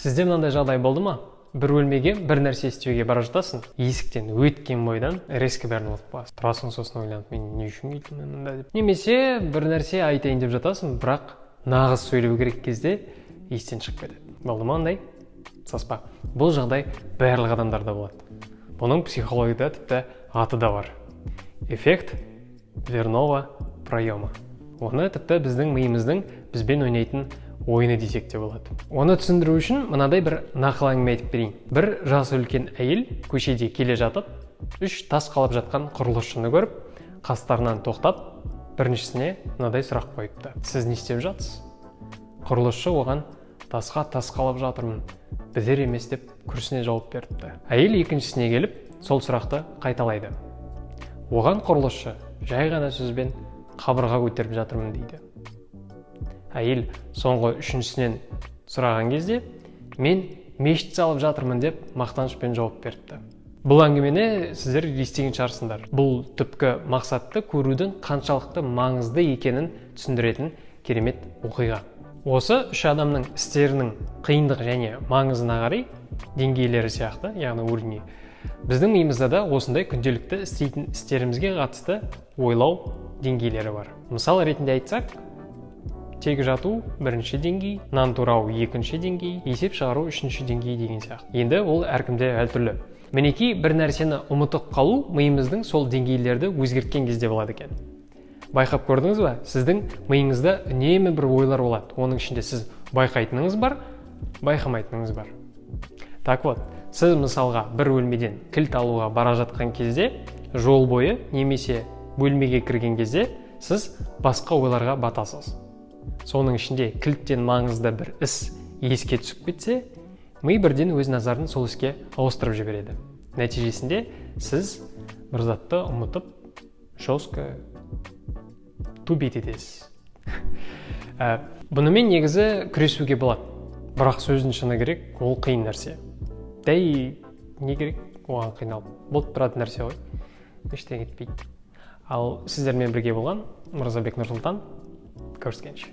Сізде мынандай жағдай болды ма? Бір бөлмеге бір нәрсе істеуге бара жатасың, есіктен өткен бойдан резко бәрін ұмытып қаласың. Тұрасың, сосын ойланып, мен не үшін келдім мында деп. Немесе бір нәрсе айтайын деп жатасың, бірақ нағыз сөйлеу керек кезде естен шығып кетеді. Болды ма андай? Саспа. Бұл жағдай барлық адамдарда болады. Бұның психологияда тіпті аты да бар. Эффект дверного проема. Оны тіпті біздің миымыздың бізбен ойнайтын ойыны десек те болады. Оны түсіндіру үшін мынадай бір нақыл әңгіме айтып берейін. Бір жасы үлкен әйел көшеде келе жатып, 3 тас қалап жатқан құрылысшыны көріп, қастарынан тоқтап, біріншісіне мынадай сұрақ қойыпты. Сіз не істеп жатсыз? Құрылысшы оған тасқа тас қалап жатырмын, бітер емес деп күрсіне жауап беріпті. Әйел екіншісіне келіп, сол сұрақты қайталайды. Оған құрылысшы жай ғана сөзбен қабырға көтеріп жатырмын дейді. Әйел соңғы үшіншісінен сұраған кезде, мен мешіт салып жатырмын деп мақтанышпен жауап беріпті. Бұл әңгімені сіздер естіген шығарсыңдар. Бұл түпкі мақсатты көрудің қаншалықты маңызды екенін түсіндіретін керемет оқиға. Осы үш адамның істерінің қиындық және маңызына қарай деңгейлері сияқты, яғни уровні. Біздің миымызда да осындай күнделікті істейтін істерімізге қатысты ойлау деңгейлері бар. Мысал ретінде айтсақ, тегі жату бірінші деңгей, нан турау екінші деңгей, есеп шығару үшінші деңгей деген сияқты. Енді ол әркімде әртүрлі. Мінекей бір нәрсені ұмытып қалу миымыздың сол деңгейлерді өзгерткен кезде болады екен. Байқап көрдіңіз ба? Сіздің миыңызда үнемі бір ойлар болады. Оның ішінде сіз байқайтыныңыз бар, байқамайтыныңыз бар. Так вот, сіз мысалға бір бөлмеден кілт алуға бара жатқан кезде, жол бойы немесе бөлмеге кірген кезде сіз басқа ойларға батасыз. Соның ішінде кілттен маңызды бір іс еске түсіп кетсе, ми бірден өз назарын сол іске ауыстырып жібереді. Нәтижесінде сіз бір затты ұмытып, жестко тубит етесіз. Бұнымен негізі күресуге болады. Бірақ сөздің шыны керек, ол қиын нәрсе. Дәй не керек? Оған қиналып. Болып тұратын нәрсе ғой. Ештеңе етпейді. Ал сіздермен бірге болған Мырзабек Нұрсұлтан. Көріскенше.